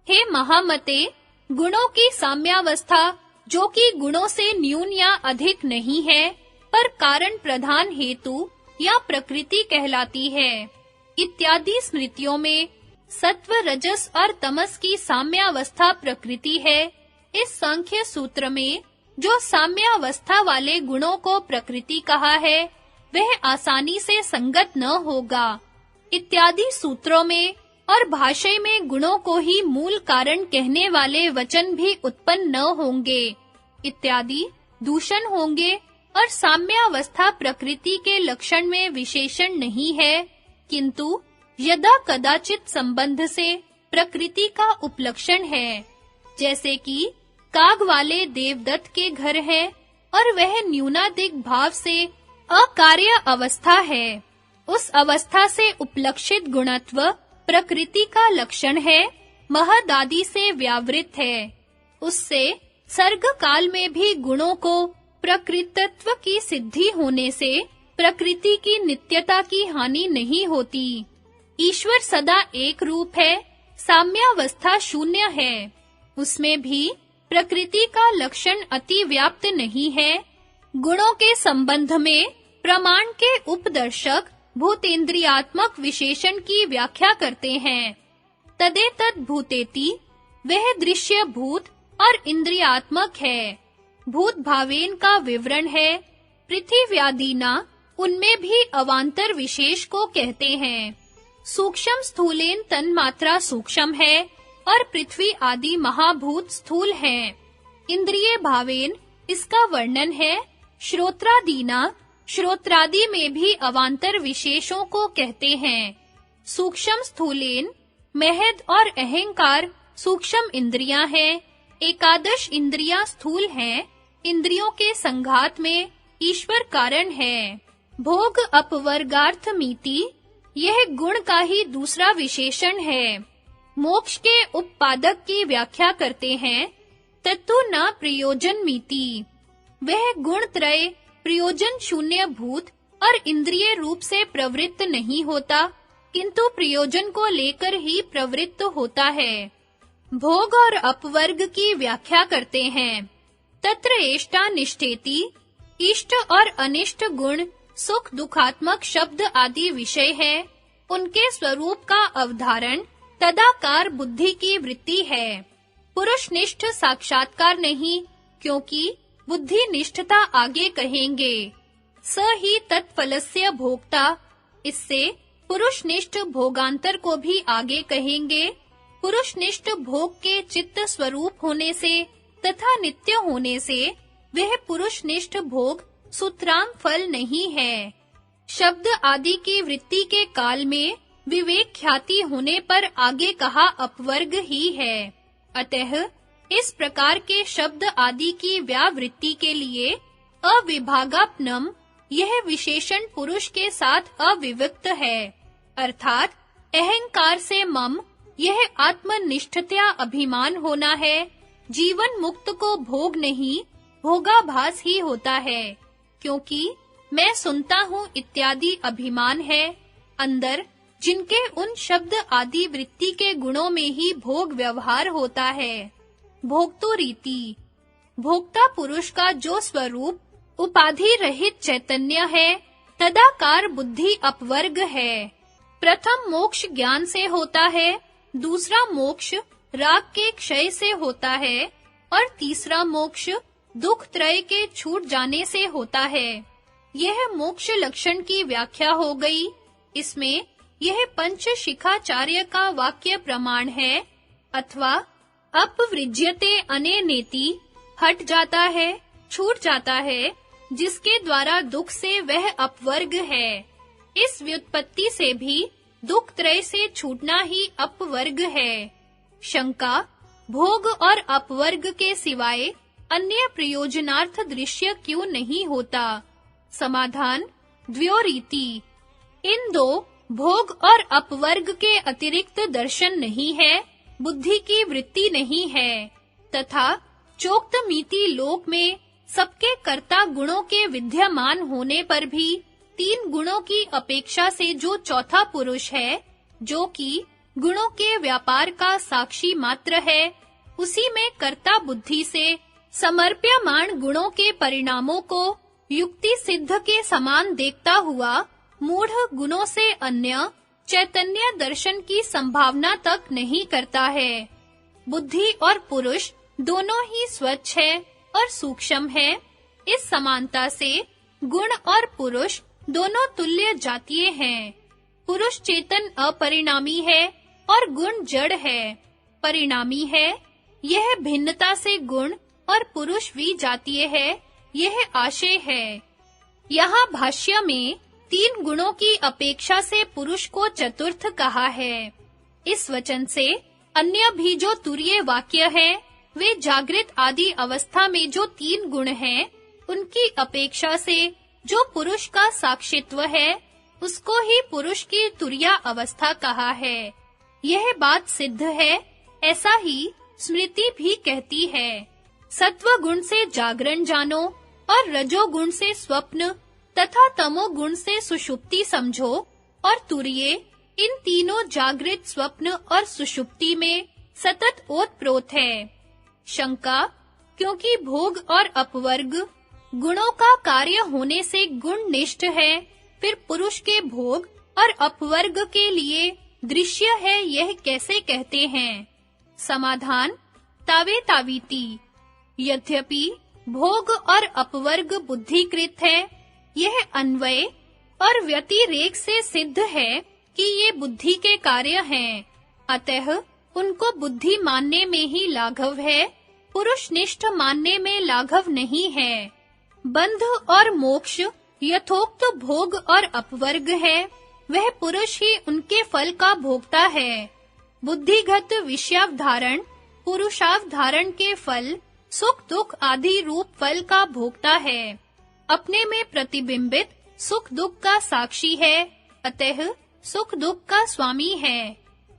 हे महामते, गुणों की साम्यावस्था जो कि गुणों से न्यून या अधिक नहीं है, पर कारण प्रधान हेतु या प्रकृति कहलाती है। इत्यादि स्मृतियों में सत्व, रजस और तमस की साम्यावस्था प्रकृति है। इस सांख्य सूत्र में जो साम्यावस्था वाले गुणों को प्रकृति कहा है, वह आसानी से संगत न होगा। इत्यादि सूत्रों में और भाष्य में गुणों को ही मूल कारण कहने वाले वचन भी उत्पन्न न होंगे। इत्यादि दूषण होंगे और साम्यावस्था प्रकृति के लक्षण में विशेषण नहीं है, किंतु यदा कदाचित संबंध से प्रकृति का उपलक्षण है। जैसे कि काग वाले देवदत्त के घर है और वह न्यूनाधिक भाव से अकार्य अवस्था है। उस अवस्था से उपलक्षित गुणत्व प्रकृति का लक्षण है, महदादि से व्यावृत है। उससे सर्ग काल में भी गुणों को प्रकृतत्व की सिद्धि होने से प्रकृति की नित्यता की हानि नहीं होती। ईश्वर सदा एक रूप है, साम्यावस्था शून्य है। उसमें भी प्रकृति का लक्षण अति व्याप्त नहीं है। गुणों के संबंध में प्रमाण के उपदर्शक भूतेंद्रियात्मक विशेषण की व्याख्या करते हैं। तदेतद भूतेति, वह दृश्य भूत और इंद्रियात्मक है। भूत भावेन का विवरण है। पृथिव्यादीना, उनमें भी अवांतर विशेष को कहते हैं। सूक्ष्म स्थूलेन तन्मात्रा सूक्ष्म है और पृथ्वी आदि महाभूत स्थूल हैं। इंद्रिय भावेन इसका वर्णन है। श्रोत्रादीना, श्रोत्रादि में भी अवांतर विशेषों को कहते हैं। सूक्ष्म स्थूलेन, महद और अहंकार सूक्ष्म इंद्रियां हैं। एकादश इंद्रियां स्थूल हैं। इंद्रियों के संघात में ईश्वर कारण है। भोग अपवर्गार्थ मिति, यह गुण का ही दूसरा विशेषण है। मोक्ष के उपपादक की व्याख्या करते हैं। तत्तु न प्रयोजन मिति, वह गुण त्रय प्रयोजन शून्य भूत और इंद्रिय रूप से प्रवृत्त नहीं होता, किंतु प्रयोजन को लेकर ही प्रवृत्त होता है। भोग और अपवर्ग की व्याख्या करते हैं। तत्र एष्टा निष्ठेति, इष्ट और अनिष्ट गुण सुख दुखात्मक शब्द आदि विषय है। उनके स्वरूप का अवधारण तदाकार बुद्धि की वृत्ति है। पुरुषनिष्ठ साक्षात्कार नहीं, क्योंकि बुद्धि निष्ठता आगे कहेंगे। स ही तत्फलस्य भोक्ता, इससे पुरुषनिष्ठ भोगांतर को भी आगे कहेंगे। पुरुषनिष्ठ भोग के चित्त स्वरूप होने से तथा नित्य होने से वह पुरुषनिष्ठ भोग सूत्राम फल नहीं है। शब्द आदि की वृत्ति के काल में विवेक ख्याति होने पर आगे कहा अपवर्ग ही है। अतः इस प्रकार के शब्द आदि की व्यावृत्ति के लिए अविभागापनम, यह विशेषण पुरुष के साथ अविविक्त है। अर्थात अहंकार से मम, यह आत्मनिष्ठता अभिमान होना है। जीवन मुक्त को भोग नहीं, भोगाभास ही होता है, क्योंकि मैं सुनता हूँ इत्यादि अभिमान है। अंदर जिनके उन शब्द आदि वृत्ति के गुणों में ही भोग व्यवहार होता है। भोक्तु रीति, भोक्ता पुरुष का जो स्वरूप उपाधि रहित चैतन्य है, तदाकार बुद्धि अपवर्ग है। प्रथम मोक्ष ज्ञान से होता है, दूसरा मोक्ष राग के क्षय से होता है और तीसरा मोक्ष दुख त्रय के छूट जाने से होता है। यह मोक्ष लक्षण की व्याख्या हो गई। इसमें यह पंचशिखाचार्य का वाक्य प्रमाण है। अथवा अपवृज्यते अनेनेति, हट जाता है, छूट जाता है, जिसके द्वारा दुख से वह अपवर्ग है। इस व्युत्पत्ति से भी दुख त्रय से छूटना ही अपवर्ग है। शंका, भोग और अपवर्ग के सिवाय अन्य प्रयोजनार्थ दृश्य क्यों नहीं होता? समाधान, द्व्योरीति, इन दो भोग और अपवर्ग के अतिरिक्त दर्शन नहीं है, बुद्धि की वृत्ति नहीं है, तथा चोक्तमिति लोक में सबके कर्ता गुणों के विद्यमान होने पर भी तीन गुणों की अपेक्षा से जो चौथा पुरुष है, जो कि गुणों के व्यापार का साक्षी मात्र है, उसी में कर्ता बुद्धि से समर्प्यमान गुणों के परिणामों को युक्ति सिद्ध के समान देखता हुआ मूढ़ गुणों से अन्य चैतन्य दर्शन की संभावना तक नहीं करता है। बुद्धि और पुरुष दोनों ही स्वच्छ है और सूक्ष्म है। इस समानता से गुण और पुरुष दोनों तुल्य जातीय हैं। पुरुष चेतन अपरिणामी है और गुण जड़ है, परिणामी है। यह भिन्नता से गुण और पुरुष विजातीय है, यह आशय है। यहाँ भाष्य में 3 गुणों की अपेक्षा से पुरुष को चतुर्थ कहा है। इस वचन से अन्य भी जो तुरीय वाक्य है, वे जागृत आदि अवस्था में जो 3 गुण हैं, उनकी अपेक्षा से जो पुरुष का साक्षित्व है, उसको ही पुरुष की तुरीया अवस्था कहा है। यह बात सिद्ध है, ऐसा ही स्मृति भी कहती है। सत्व गुण से जागरण जानो और रजोगुण से स्वप्न तथा तमोगुण से सुषुप्ति समझो, और तुरीय इन तीनों जागृत, स्वप्न और सुषुप्ति में सतत ओतप्रोत है। शंका, क्योंकि भोग और अपवर्ग गुणों का कार्य होने से गुण निष्ठ है, फिर पुरुष के भोग और अपवर्ग के लिए दृश्य है, यह कैसे कहते हैं? समाधान, तावे तावीति। यद्यपि भोग और अपवर्ग बुद्धिकृत है, यह अन्वय और व्यतिरेक से सिद्ध है कि ये बुद्धि के कार्य हैं। अतः उनको बुद्धि मानने में ही लाघव है, पुरुषनिष्ठ मानने में लाघव नहीं है। बंध और मोक्ष यथोक्त भोग और अपवर्ग है, वह पुरुष ही उनके फल का भोगता है। बुद्धिगत विषयावधारण, पुरुषावधारण के फल सुख दुख आदि रूप फल का भोगता है। अपने में प्रतिबिंबित सुख दुख का साक्षी है, अतः सुख दुख का स्वामी है।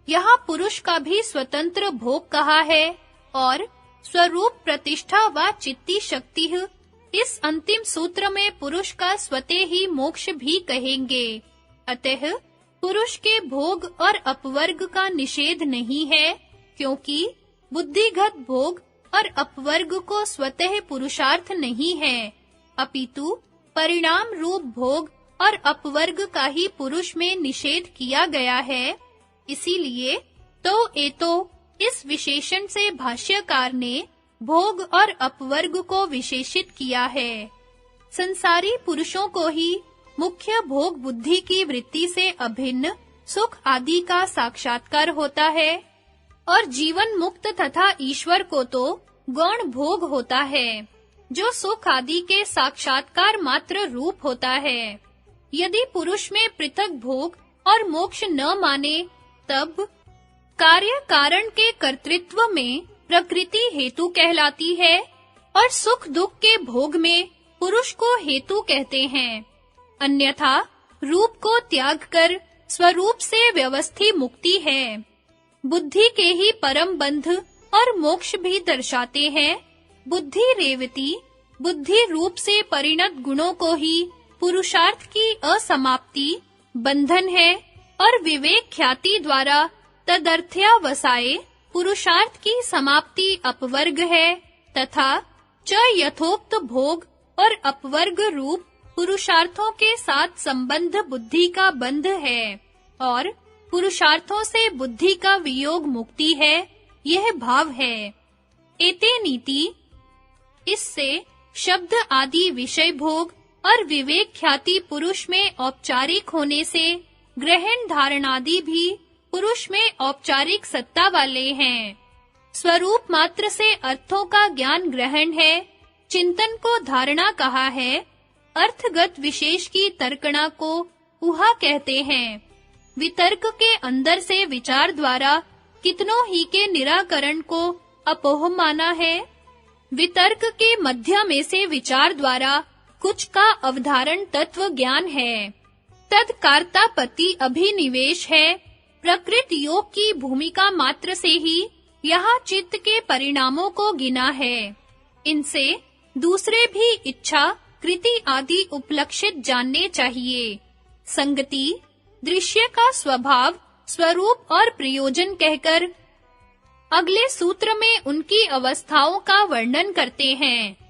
यहाँ पुरुष का भी स्वतंत्र भोग कहा है और स्वरूप प्रतिष्ठा व चित्ती शक्ति, इस अंतिम सूत्र में पुरुष का स्वतः ही मोक्ष भी कहेंगे। अतः पुरुष के भोग और अपवर्ग का निषेध नहीं है, क्योंकि बुद्धिगत भोग और अपवर्ग को स्वतः पुरुषार्थ नहीं है, अपितु परिणाम रूप भोग और अपवर्ग का ही पुरुष में निषेध किया गया है। इसीलिए तो एतो इस विशेषण से भाष्यकार ने भोग और अपवर्ग को विशेषित किया है। संसारी पुरुषों को ही मुख्य भोग बुद्धि की वृत्ति से अभिन्न सुख आदि का साक्षात्कार होता है, और जीवन मुक्त तथा ईश्वर को तो गौण भोग होता है, जो सुख आदि के साक्षात्कार मात्र रूप होता है। यदि पुरुष में पृथक भोग और मोक्ष न माने, तब कार्य कारण के कर्तृत्व में प्रकृति हेतु कहलाती है, और सुख दुख के भोग में पुरुष को हेतु कहते हैं। अन्यथा रूप को त्याग कर स्वरूप से व्यवस्थित मुक्ति है। बुद्धि के ही परम बंध और मोक्ष भी दर्शाते हैं। बुद्धि रेवती, बुद्धि रूप से परिणत गुणों को ही पुरुषार्थ की असमाप्ति बंधन है, और विवेक ख्याति द्वारा तदर्थ्यावसाये पुरुषार्थ की समाप्ति अपवर्ग है, तथा च यथोक्त भोग और अपवर्ग रूप पुरुषार्थों के साथ संबंध बुद्धि का बंध है, और पुरुषार्थों से बुद्धि का वियोग मुक्ति है, यह भाव है। एते नीति, इससे शब्द आदि विषय भोग और विवेक ख्याति पुरुष में औपचारिक होने से ग्रहण धारण आदि भी पुरुष में औपचारिक सत्ता वाले हैं। स्वरूप मात्र से अर्थों का ज्ञान ग्रहण है, चिंतन को धारणा कहा है। अर्थगत विशेष की तर्कणा को उहा कहते हैं। वितर्क के अंदर से विचार द्वारा कितनों ही के निराकरण को अपोह माना है। वितर्क के मध्य में से विचार द्वारा कुछ का अवधारण तत्व ज्ञान है। तत्कार्तापति अभिनिवेश है। प्रकृत योग की भूमिका मात्र से ही यहाँ चित्त के परिणामों को गिना है। इनसे दूसरे भी इच्छा, कृति आदि उपलक्षित जानने चाहिए। संगति, दृश्य का स्वभाव स्वरूप और प्रयोजन कहकर अगले सूत्र में उनकी अवस्थाओं का वर्णन करते हैं।